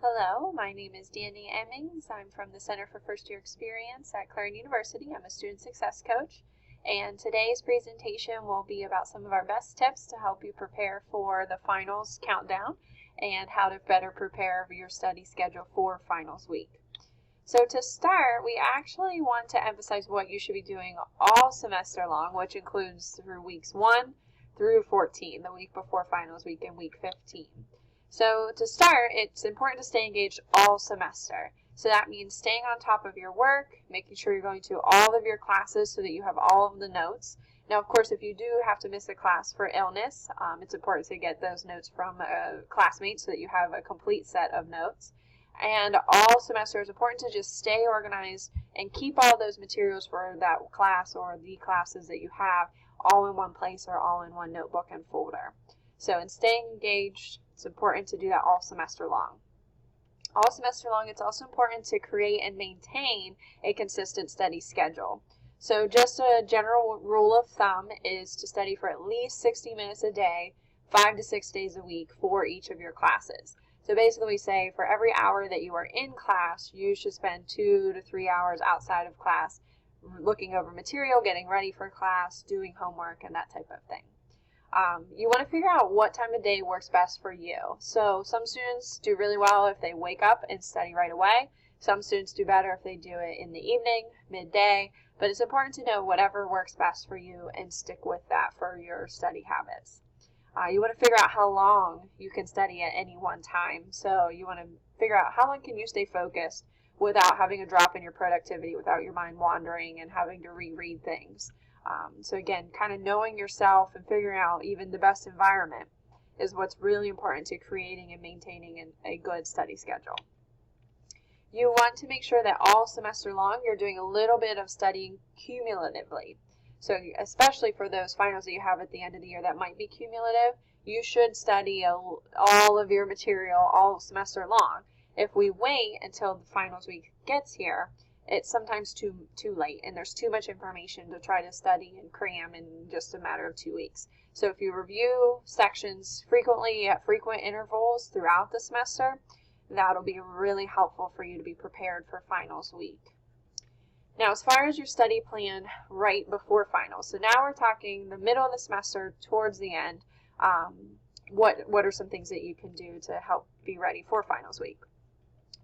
Hello, my name is Danny Emmings. I'm from the Center for First Year Experience at Clarion University. I'm a student success coach, and today's presentation will be about some of our best tips to help you prepare for the finals countdown and how to better prepare your study schedule for finals week. So to start, we actually want to emphasize what you should be doing all semester long, which includes through weeks 1 through 14, the week before finals week and week 15. So to start, it's important to stay engaged all semester. So that means staying on top of your work, making sure you're going to all of your classes so that you have all of the notes. Now, of course, if you do have to miss a class for illness, it's important to get those notes from a classmate so that you have a complete set of notes. And all semester, it's important to just stay organized and keep all those materials for that class or the classes that you have all in one place or all in one notebook and folder. So in staying engaged, it's important to do that all semester long. All semester long, it's also important to create and maintain a consistent study schedule. So just a general rule of thumb is to study for at least 60 minutes a day, 5 to 6 days a week for each of your classes. So basically we say for every hour that you are in class, you should spend 2 to 3 hours outside of class looking over material, getting ready for class, doing homework, and that type of thing. You want to figure out what time of day works best for you. So some students do really well if they wake up and study right away. Some students do better if they do it in the evening, midday, but it's important to know whatever works best for you and stick with that for your study habits. You want to figure out how long you can study at any one time. So you want to figure out how long can you stay focused without having a drop in your productivity, without your mind wandering and having to reread things. So again, kind of knowing yourself and figuring out even the best environment is what's really important to creating and maintaining a good study schedule. You want to make sure that all semester long you're doing a little bit of studying cumulatively. So especially for those finals that you have at the end of the year that might be cumulative, you should study all of your material all semester long. If we wait until the finals week gets here, it's sometimes too late and there's too much information to try to study and cram in just a matter of 2 weeks. So if you review sections frequently at frequent intervals throughout the semester, that'll be really helpful for you to be prepared for finals week. Now, as far as your study plan right before finals, so now we're talking the middle of the semester towards the end, what are some things that you can do to help be ready for finals week?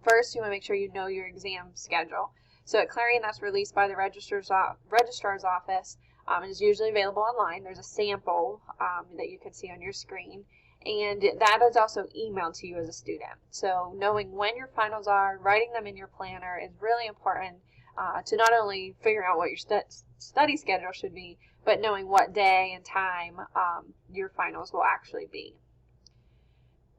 First, you want to make sure you know your exam schedule. So at Clarion, that's released by the registrar's office and is usually available online. There's a sample that you can see on your screen, and that is also emailed to you as a student. So knowing when your finals are, writing them in your planner is really important to not only figure out what your study schedule should be, but knowing what day and time your finals will actually be.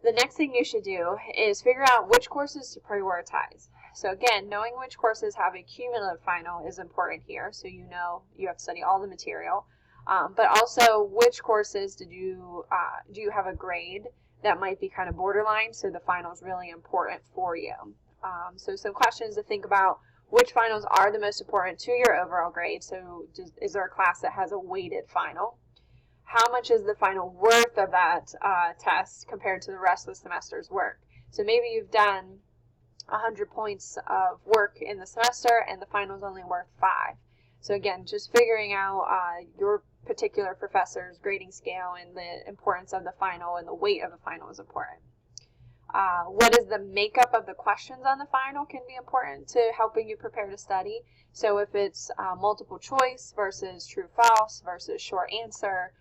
The next thing you should do is figure out which courses to prioritize. So again, knowing which courses have a cumulative final is important here, so you know you have to study all the material. But also, which courses do you have a grade that might be kind of borderline, so the final is really important for you. So some questions to think about: which finals are the most important to your overall grade? So is there a class that has a weighted final? How much is the final worth of that test compared to the rest of the semester's work? So maybe you've done 100 points of work in the semester and the final is only worth 5. So again, just figuring out your particular professor's grading scale and the importance of the final and the weight of the final is important. What is the makeup of the questions on the final can be important to helping you prepare to study. So if it's multiple choice versus true false versus short answer,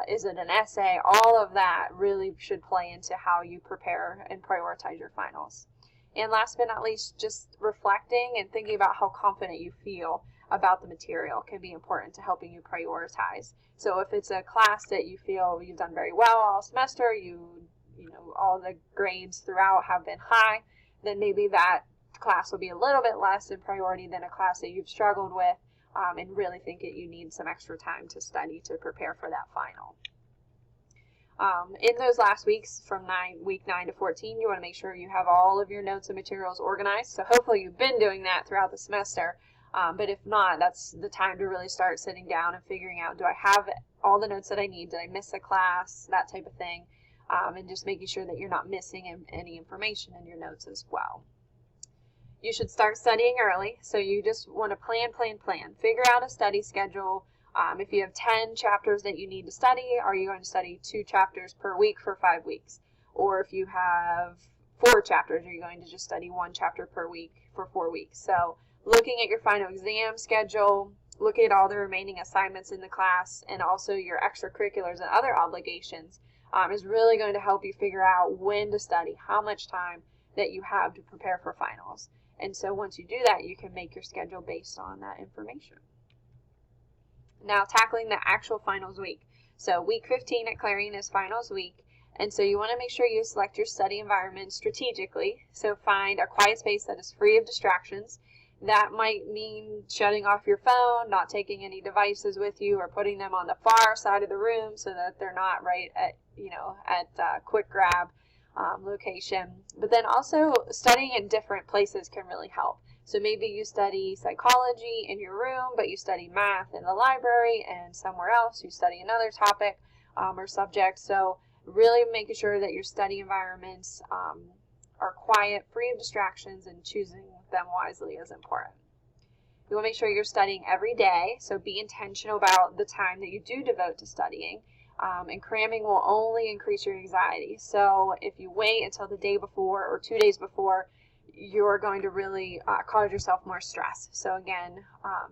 is it an essay? All of that really should play into how you prepare and prioritize your finals. And last but not least, just reflecting and thinking about how confident you feel about the material can be important to helping you prioritize. So if it's a class that you feel you've done very well all semester, you know all the grades throughout have been high, then maybe that class will be a little bit less in priority than a class that you've struggled with and really think that you need some extra time to study to prepare for that final. In those last weeks from week 9 to 14, you want to make sure you have all of your notes and materials organized. So hopefully you've been doing that throughout the semester. But if not, that's the time to really start sitting down and figuring out, do I have all the notes that I need? Did I miss a class? That type of thing. and just making sure that you're not missing any information in your notes as well. You should start studying early, so you just want to plan. Figure out a study schedule. If you have 10 chapters that you need to study, are you going to study 2 chapters per week for 5 weeks? Or if you have 4 chapters, are you going to just study 1 chapter per week for 4 weeks? So looking at your final exam schedule, looking at all the remaining assignments in the class, and also your extracurriculars and other obligations is really going to help you figure out when to study, how much time that you have to prepare for finals. And so once you do that, you can make your schedule based on that information. Now, tackling the actual finals week. So week 15 at Clarion is finals week. And so you want to make sure you select your study environment strategically. So find a quiet space that is free of distractions. That might mean shutting off your phone, not taking any devices with you, or putting them on the far side of the room so that they're not right at quick grab location. But then also studying in different places can really help. So maybe you study psychology in your room, but you study math in the library, and somewhere else you study another topic or subject. So really making sure that your study environments are quiet, free of distractions, and choosing them wisely is important. You want to make sure you're studying every day, so be intentional about the time that you do devote to studying. And cramming will only increase your anxiety. So if you wait until the day before or 2 days before, you're going to really cause yourself more stress. So again,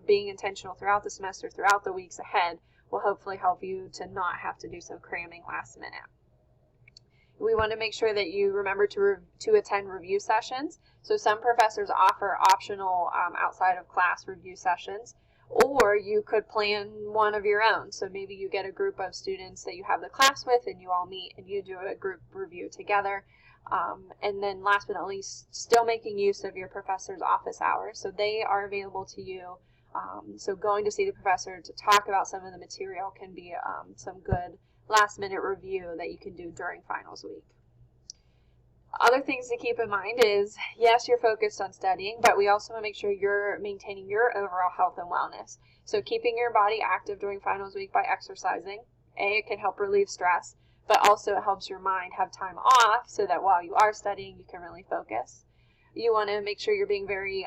being intentional throughout the semester, throughout the weeks ahead, will hopefully help you to not have to do some cramming last minute. We want to make sure that you remember to attend review sessions. So some professors offer optional outside of class review sessions, or you could plan one of your own. So maybe you get a group of students that you have the class with, and you all meet and you do a group review together. And then last but not least, still making use of your professor's office hours. So they are available to you. So going to see the professor to talk about some of the material can be some good last minute review that you can do during finals week. Other things to keep in mind is, yes, you're focused on studying, but we also want to make sure you're maintaining your overall health and wellness. So keeping your body active during finals week by exercising, it can help relieve stress, but also it helps your mind have time off so that while you are studying, you can really focus. You want to make sure you're being very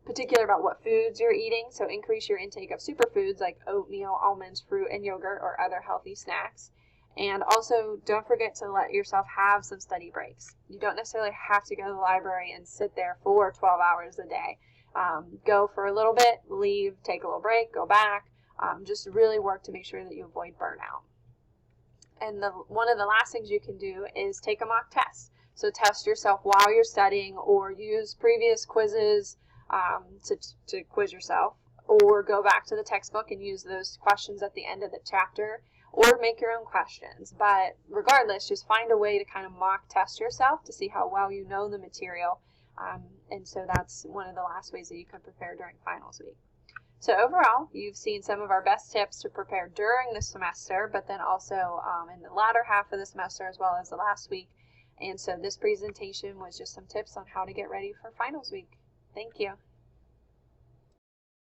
particular about what foods you're eating, so increase your intake of superfoods like oatmeal, almonds, fruit, and yogurt, or other healthy snacks. And also, don't forget to let yourself have some study breaks. You don't necessarily have to go to the library and sit there for 12 hours a day. Go for a little bit, leave, take a little break, go back. Just really work to make sure that you avoid burnout. And one of the last things you can do is take a mock test. So test yourself while you're studying, or use previous quizzes to quiz yourself, or go back to the textbook and use those questions at the end of the chapter, or make your own questions. But regardless, just find a way to kind of mock test yourself to see how well you know the material. And so that's one of the last ways that you can prepare during finals week. So overall, you've seen some of our best tips to prepare during the semester, but then also in the latter half of the semester as well as the last week. And so this presentation was just some tips on how to get ready for finals week. Thank you.